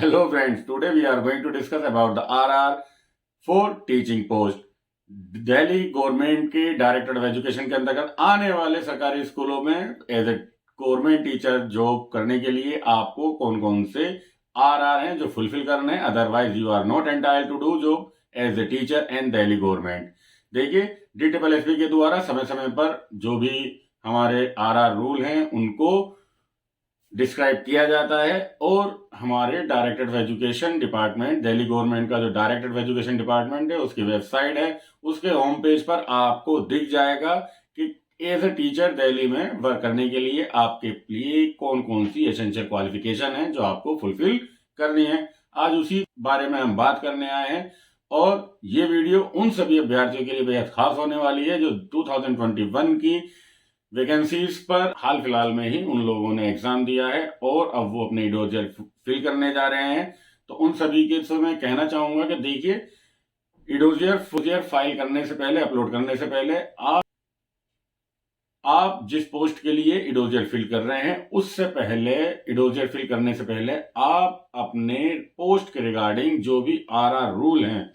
Hello friends, today we are going to discuss about the RR for teaching post. Delhi government के director of education के अंतर्गत आने वाले सरकारी स्कूलों में as a government teacher job करने के लिए आपको कौन कौन से RR हैं जो फुलफिल करने हैं, otherwise you are not entitled to do job as a teacher and Delhi government. देखिए, DSSP के द्वारा समय समय पर जो भी हमारे RR रूल हैं उनको डिस्क्राइब किया जाता है और हमारे director of education department, Delhi government का जो डायरेक्टर ऑफ एजुकेशन डिपार्टमेंट है उसकी वेबसाइट है, उसके होम पेज पर आपको दिख जाएगा कि एज ए टीचर दिल्ली में वर्क करने के लिए आपके लिए कौन कौन सी एसेंशियल क्वालिफिकेशन है जो आपको फुलफिल करनी है। आज उसी बारे में हम बात करने आए हैं और ये वीडियो उन सभी अभ्यर्थियों के लिए बेहद खास होने वाली है जो 2021 की वैकेंसीज पर हाल फिलहाल में ही उन लोगों ने एग्जाम दिया है और अब वो अपने इडोजियर फिल करने जा रहे हैं। तो उन सभी के से मैं कहना चाहूंगा कि देखिए, इडोजियर फाइल करने से पहले, अपलोड करने से पहले आप जिस पोस्ट के लिए इडोजियर फिल कर रहे हैं उससे पहले, इडोजियर फिल करने से पहले आप अपने पोस्ट के रिगार्डिंग जो भी RR रूल हैं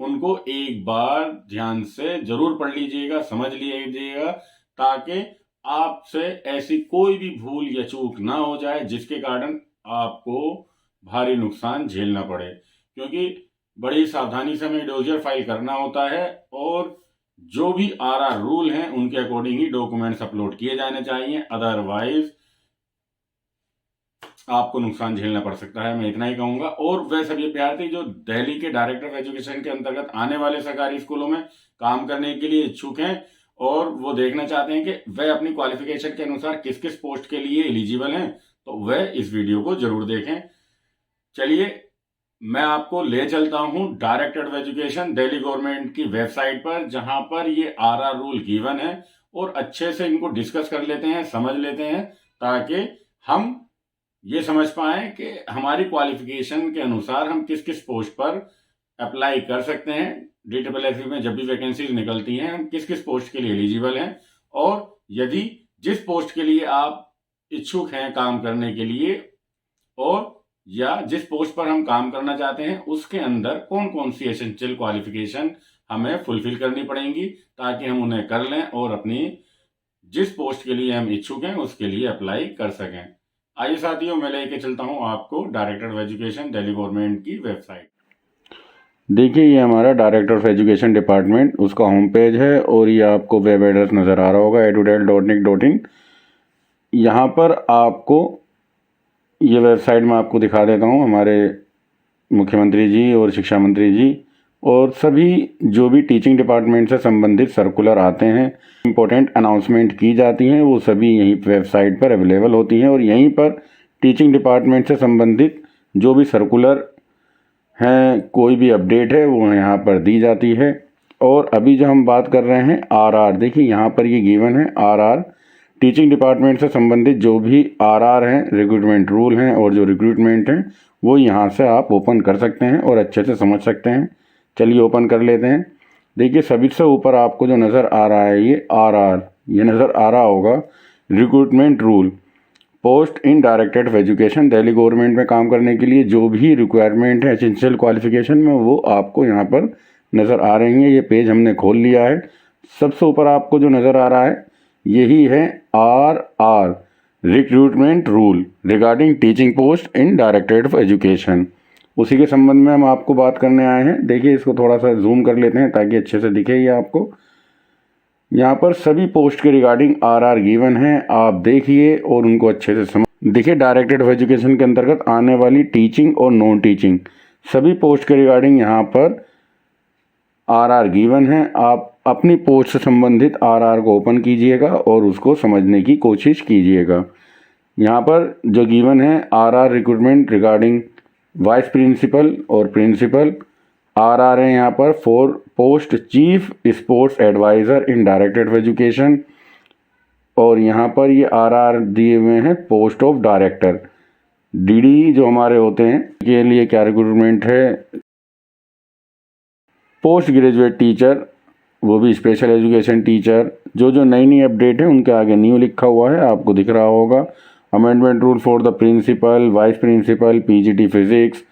उनको एक बार ध्यान से जरूर पढ़ लीजिएगा, समझ लीजिएगा, ताकि आपसे ऐसी कोई भी भूल या चूक ना हो जाए जिसके कारण आपको भारी नुकसान झेलना पड़े। क्योंकि बड़ी सावधानी से हमें इडोजियर फाइल करना होता है और जो भी RR रूल हैं उनके अकॉर्डिंग ही डॉक्यूमेंट्स अपलोड किए जाने चाहिए, अदरवाइज आपको नुकसान झेलना पड़ सकता है। मैं इतना ही कहूंगा। और वह सभी अभ्यर्थी जो दिल्ली के डायरेक्टर ऑफ एजुकेशन के अंतर्गत आने वाले सरकारी स्कूलों में काम करने के लिए इच्छुक हैं और वो देखना चाहते हैं कि वह अपनी क्वालिफिकेशन के अनुसार किस किस पोस्ट के लिए एलिजिबल हैं, तो वह इस वीडियो को जरूर देखें। चलिए, मैं आपको ले चलता हूं director of education Delhi government की वेबसाइट पर, जहां पर ये RR रूल गिवन है और अच्छे से इनको डिस्कस कर लेते हैं, समझ लेते हैं, ताकि हम ये समझ पाए कि हमारी क्वालिफिकेशन के अनुसार हम किस किस पोस्ट पर अप्लाई कर सकते हैं। DSSP में जब भी वैकेंसीज निकलती हैं हम किस किस पोस्ट के लिए एलिजिबल हैं, और यदि जिस पोस्ट के लिए आप इच्छुक हैं काम करने के लिए और या जिस पोस्ट पर हम काम करना चाहते हैं उसके अंदर कौन कौन सी एसेंशियल क्वालिफिकेशन हमें फुलफिल करनी पड़ेंगी, ताकि हम उन्हें कर लें और अपनी जिस पोस्ट के लिए हम इच्छुक हैं उसके लिए अप्लाई कर सकें। आइए साथियों, मैं लेके चलता हूं आपको director of education Delhi government की वेबसाइट। देखिए, ये हमारा डायरेक्टर ऑफ एजुकेशन डिपार्टमेंट उसका होम पेज है और ये आपको वेब एड्रेस नज़र आ रहा होगा edudel.nic.in। यहाँ पर आपको ये वेबसाइट में आपको दिखा देता हूँ, हमारे मुख्यमंत्री जी और शिक्षा मंत्री जी और सभी जो भी टीचिंग डिपार्टमेंट से संबंधित सर्कुलर आते हैं, इम्पोर्टेंट अनाउंसमेंट की जाती हैं, वो सभी यहीं वेबसाइट पर अवेलेबल होती हैं और यहीं पर टीचिंग डिपार्टमेंट से संबंधित जो भी सर्कुलर हैं, कोई भी अपडेट है वो यहाँ पर दी जाती है। और अभी जो हम बात कर रहे हैं RR, देखिए यहाँ पर ये गिवन है RR, टीचिंग डिपार्टमेंट से संबंधित जो भी RR हैं, रिक्रूटमेंट रूल हैं और जो रिक्रूटमेंट हैं वो यहाँ से आप ओपन कर सकते हैं और अच्छे से समझ सकते हैं। चलिए ओपन कर लेते हैं। देखिए, सभी से ऊपर आपको जो नज़र आ रहा है ये RR, ये नज़र आ रहा होगा recruitment rule, post in director of education. Delhi government में काम करने के लिए जो भी रिक्वायरमेंट है एसेंशियल क्वालिफिकेशन में, वो आपको यहाँ पर नज़र आ रही हैं। ये पेज हमने खोल लिया है। सबसे ऊपर आपको जो नज़र आ रहा है यही है RR, recruitment rule regarding teaching post in directorate of education. उसी के संबंध में हम आपको बात करने आए हैं। देखिए, इसको थोड़ा सा जूम कर लेते हैं ताकि अच्छे से दिखे ये आपको। यहाँ पर सभी पोस्ट के रिगार्डिंग RR गिवन है, आप देखिए और उनको अच्छे से समझ। देखिए, डायरेक्टर ऑफ एजुकेशन के अंतर्गत आने वाली टीचिंग और नॉन टीचिंग सभी पोस्ट के रिगार्डिंग यहाँ पर RR गिवन है। आप अपनी पोस्ट से संबंधित RR को ओपन कीजिएगा और उसको समझने की कोशिश कीजिएगा। यहाँ पर जो गिवन है RR recruitment regarding vice principal और प्रिंसिपल, RR है यहाँ पर for post chief sports advisor in director of education, और यहाँ पर ये RR दिए हुए हैं पोस्ट ऑफ डायरेक्टर। DD जो हमारे होते हैं के लिए क्या रिक्रूटमेंट है, पोस्ट ग्रेजुएट टीचर, वो भी स्पेशल एजुकेशन टीचर। जो नई अपडेट है उनके आगे न्यू लिखा हुआ है, आपको दिख रहा होगा। Amendment rule for the principal, vice principal, PGT physics,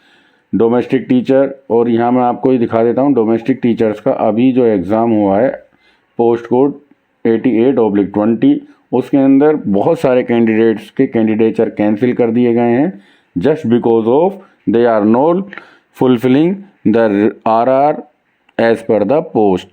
domestic teacher. और यहाँ मैं आपको ही दिखा देता हूँ डोमेस्टिक टीचर्स का अभी जो एग्ज़ाम हुआ है पोस्ट कोड 88/20, उसके अंदर बहुत सारे कैंडिडेट्स के कैंडिडेचर कैंसिल कर दिए गए हैं just because of they are not fulfilling the RR as per the post.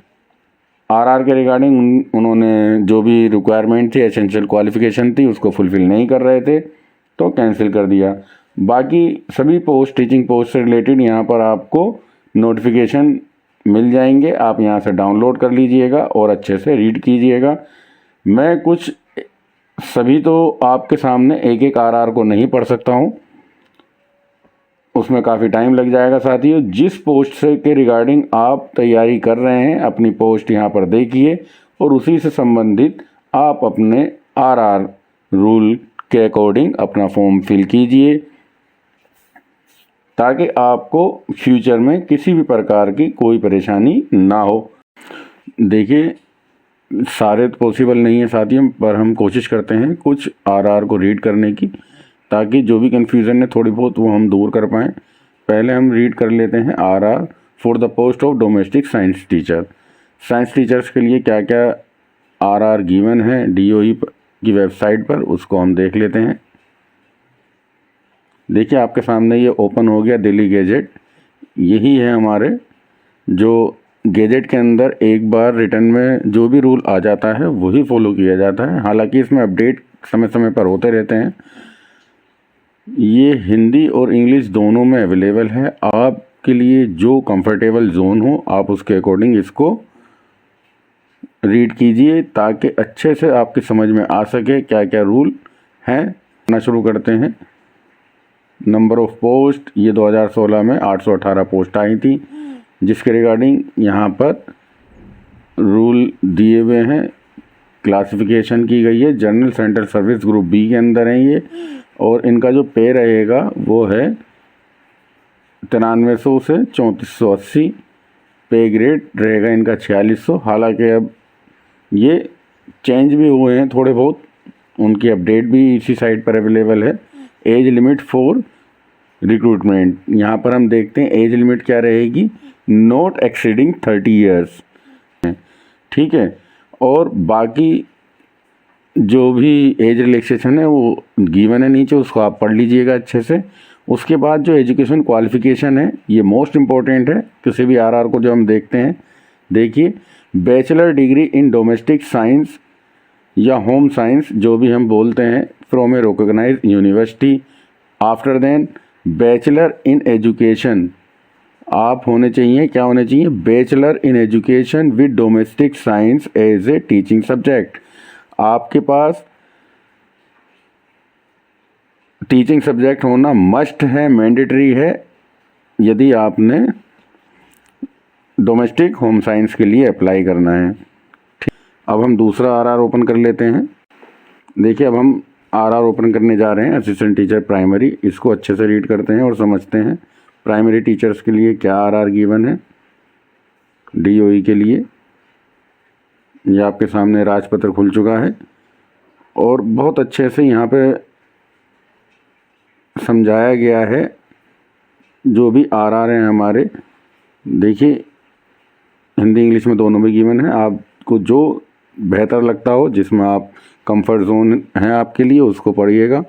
RR के रिगार्डिंग उन्होंने जो भी रिक्वायरमेंट थी, एसेंशियल क्वालिफिकेशन थी, उसको फुलफिल नहीं कर रहे थे तो कैंसिल कर दिया। बाकी सभी पोस्ट, टीचिंग पोस्ट से रिलेटेड यहाँ पर आपको नोटिफिकेशन मिल जाएंगे, आप यहाँ से डाउनलोड कर लीजिएगा और अच्छे से रीड कीजिएगा। मैं कुछ सभी तो आपके सामने एक एक आरआर को नहीं पढ़ सकता हूँ, उसमें काफ़ी टाइम लग जाएगा। साथियों, जिस पोस्ट से के रिगार्डिंग आप तैयारी कर रहे हैं अपनी पोस्ट यहाँ पर देखिए और उसी से संबंधित आप अपने आरआर रूल के अकॉर्डिंग अपना फॉर्म फिल कीजिए ताकि आपको फ्यूचर में किसी भी प्रकार की कोई परेशानी ना हो। देखिए, सारे तो पॉसिबल नहीं है साथियों, पर हम कोशिश करते हैं कुछ आरआर को रीड करने की ताकि जो भी कन्फ्यूज़न है थोड़ी बहुत वो हम दूर कर पाएँ। पहले हम रीड कर लेते हैं RR for the post of domestic science teacher. Science teachers के लिए क्या क्या आरआर गिवन है डीओई की वेबसाइट पर, उसको हम देख लेते हैं। देखिए, आपके सामने ये ओपन हो गया दिल्ली गैजेट। यही है हमारे जो गैजेट के अंदर एक बार रिटर्न में जो भी रूल आ जाता है वही फॉलो किया जाता है। हालांकि इसमें अपडेट समय समय पर होते रहते हैं। ये हिंदी और इंग्लिश दोनों में अवेलेबल है। आपके लिए जो कंफर्टेबल जोन हो आप उसके अकॉर्डिंग इसको रीड कीजिए ताकि अच्छे से आपकी समझ में आ सके क्या क्या रूल हैं। ना शुरू करते हैं। नंबर ऑफ पोस्ट, ये 2016 में 818 पोस्ट आई थी जिसके रिगार्डिंग यहाँ पर रूल दिए हुए हैं। क्लासिफिकेशन की गई है, general central service group B के अंदर है ये, और इनका जो पे रहेगा वो है 9300 से 3480। पे ग्रेड रहेगा इनका 4600। हालांकि अब ये चेंज भी हुए हैं थोड़े बहुत, उनकी अपडेट भी इसी साइट पर अवेलेबल है। एज लिमिट फॉर रिक्रूटमेंट, यहाँ पर हम देखते हैं एज लिमिट क्या रहेगी, नॉट एक्सीडिंग 30 ईयर्स। ठीक है, और बाकी जो भी एज रिलैक्सेशन है वो गिवन है नीचे, उसको आप पढ़ लीजिएगा अच्छे से। उसके बाद जो एजुकेशन क्वालिफिकेशन है ये मोस्ट इम्पॉर्टेंट है किसी भी आरआर को जो हम देखते हैं। देखिए, bachelor degree in domestic science या होम साइंस जो भी हम बोलते हैं from a recognised university. After then bachelor in education आप होने चाहिए, क्या होने चाहिए, bachelor in education with domestic science as a teaching subject. आपके पास टीचिंग सब्जेक्ट होना मस्ट है, मैंडेटरी है यदि आपने डोमेस्टिक होम साइंस के लिए अप्लाई करना है। अब हम दूसरा आरआर ओपन कर लेते हैं। देखिए, अब हम आरआर ओपन करने जा रहे हैं असिस्टेंट टीचर प्राइमरी। इसको अच्छे से रीड करते हैं और समझते हैं प्राइमरी टीचर्स के लिए क्या आरआर गिवन है डीओई के लिए। ये आपके सामने राजपत्र खुल चुका है और बहुत अच्छे से यहाँ पे समझाया गया है जो भी आरआर हैं हमारे। देखिए, हिंदी इंग्लिश में दोनों में गिवन है। आपको जो बेहतर लगता हो, जिसमें आप कंफर्ट जोन है आपके लिए, उसको पढ़िएगा।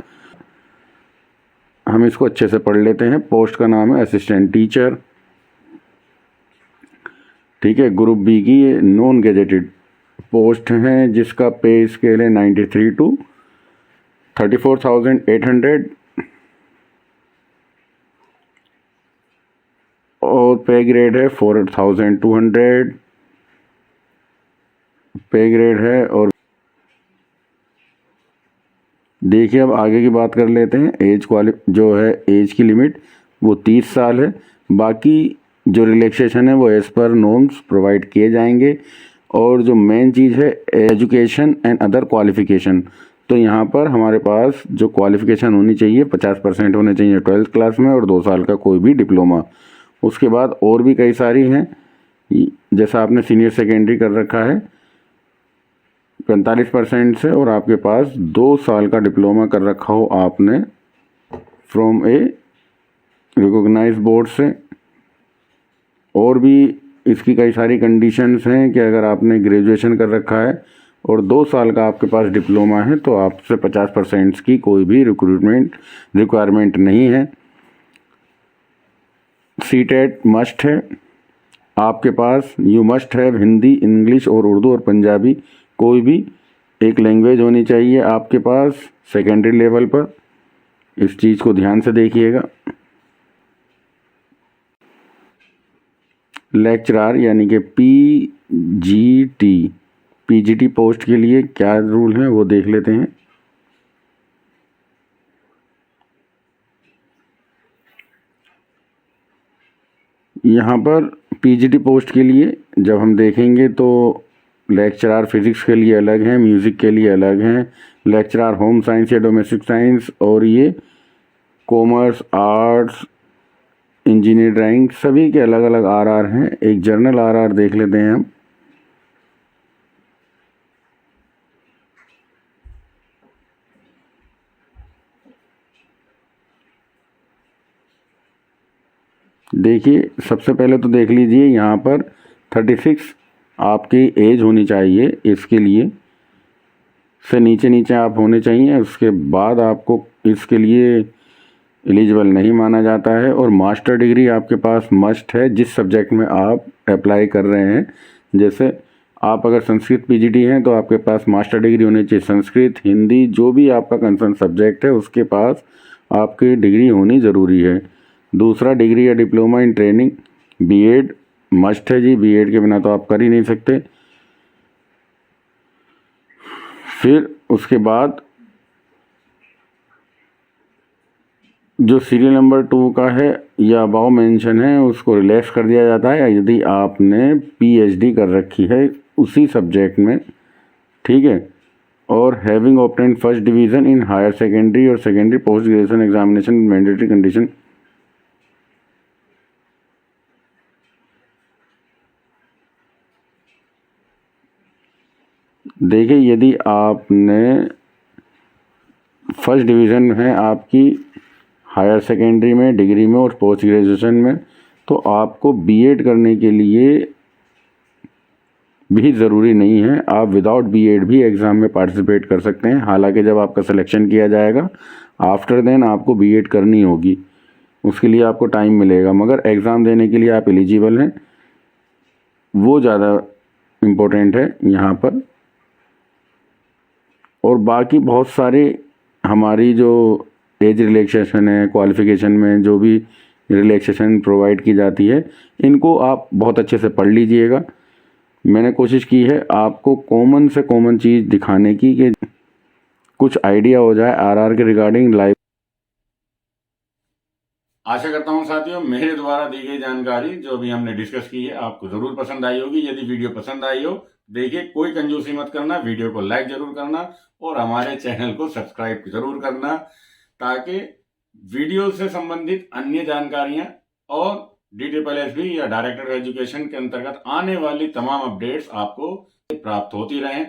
हम इसको अच्छे से पढ़ लेते हैं। पोस्ट का नाम है असिस्टेंट टीचर। ठीक है, ग्रुप बी की ये नॉन गेजेटेड पोस्ट हैं जिसका पे स्केल है 93 to 34,800 और पे ग्रेड है 4,200 पे ग्रेड है। और देखिए, अब आगे की बात कर लेते हैं। जो है एज की लिमिट वो 30 साल है। बाकी जो रिलैक्सेशन है वो एज पर नॉर्म्स प्रोवाइड किए जाएंगे। और जो मेन चीज़ है एजुकेशन एंड अदर क्वालिफ़िकेशन, तो यहाँ पर हमारे पास जो क्वालिफ़िकेशन होनी चाहिए 50% होने चाहिए 12th क्लास में और 2 साल का कोई भी डिप्लोमा। उसके बाद और भी कई सारी हैं, जैसा आपने सीनियर सेकेंडरी कर रखा है 45% से, और आपके पास 2 साल का डिप्लोमा कर रखा हो आपने फ्रॉम ए रिकॉग्नाइज्ड बोर्ड से। और भी इसकी कई सारी कंडीशंस हैं कि अगर आपने ग्रेजुएशन कर रखा है और 2 साल का आपके पास डिप्लोमा है तो आपसे 50% की कोई भी रिक्वायरमेंट नहीं है। सीटेट मस्ट है आपके पास। You must have Hindi, English और उर्दू और पंजाबी, कोई भी एक लैंग्वेज होनी चाहिए आपके पास सेकेंडरी लेवल पर। इस चीज़ को ध्यान से देखिएगा। लेक्चरर यानी कि पीजीटी पोस्ट के लिए क्या रूल हैं वो देख लेते हैं। यहाँ पर पीजीटी पोस्ट के लिए जब हम देखेंगे तो लेक्चरर फिजिक्स के लिए अलग हैं, म्यूज़िक के लिए अलग हैं, लेक्चरर होम साइंस या डोमेस्टिक साइंस, और ये कॉमर्स, आर्ट्स, इंजीनियर ड्राइंग, सभी के अलग अलग आरआर हैं। एक जर्नल आरआर देख लेते हैं हम। देखिए सबसे पहले तो देख लीजिए यहाँ पर 36 आपकी एज होनी चाहिए, इसके लिए से नीचे नीचे आप होने चाहिए। उसके बाद आपको इसके लिए एलिजिबल नहीं माना जाता है। और मास्टर डिग्री आपके पास मस्ट है जिस सब्जेक्ट में आप अप्लाई कर रहे हैं। जैसे आप अगर संस्कृत पीजीटी हैं तो आपके पास मास्टर डिग्री होनी चाहिए। संस्कृत, हिंदी, जो भी आपका कंसर्न सब्जेक्ट है उसके पास आपकी डिग्री होनी ज़रूरी है। दूसरा, डिग्री या diploma in training, BEd must है जी, बीएड के बिना तो आप कर ही नहीं सकते। फिर उसके बाद जो सीरियल नंबर 2 का है या अबाव मेंशन है उसको रिलैक्स कर दिया जाता है यदि आपने पीएचडी कर रखी है उसी सब्जेक्ट में, ठीक है। और having obtained first division in higher secondary और secondary post graduation examination mandatory condition. देखिए यदि आपने फर्स्ट डिवीज़न है आपकी हायर सेकेंडरी में, डिग्री में और पोस्ट ग्रेजुएशन में, तो आपको बीएड करने के लिए भी ज़रूरी नहीं है। आप विदाउट बीएड भी एग्ज़ाम में पार्टिसिपेट कर सकते हैं। हालांकि जब आपका सिलेक्शन किया जाएगा आफ्टर देन आपको बीएड करनी होगी, उसके लिए आपको टाइम मिलेगा, मगर एग्ज़ाम देने के लिए आप एलिजिबल हैं, वो ज़्यादा इम्पोर्टेंट है यहाँ पर। और बाकी बहुत सारे हमारी जो एज रिलैक्सेशन है, क्वालिफ़िकेशन में जो भी रिलैक्सेशन प्रोवाइड की जाती है, इनको आप बहुत अच्छे से पढ़ लीजिएगा। मैंने कोशिश की है आपको कॉमन से कॉमन चीज़ दिखाने की कि कुछ आइडिया हो जाए आरआर के रिगार्डिंग लाइव। आशा करता हूं साथियों मेरे द्वारा दी गई जानकारी जो भी हमने डिस्कस की है आपको ज़रूर पसंद आई होगी। यदि वीडियो पसंद आई हो, देखिए कोई कंजूसी मत करना, वीडियो को लाइक जरूर करना और हमारे चैनल को सब्सक्राइब जरूर करना, ताकि वीडियो से संबंधित अन्य जानकारियां और DSSB या डायरेक्टर ऑफ एजुकेशन के अंतर्गत आने वाली तमाम अपडेट्स आपको प्राप्त होती रहें।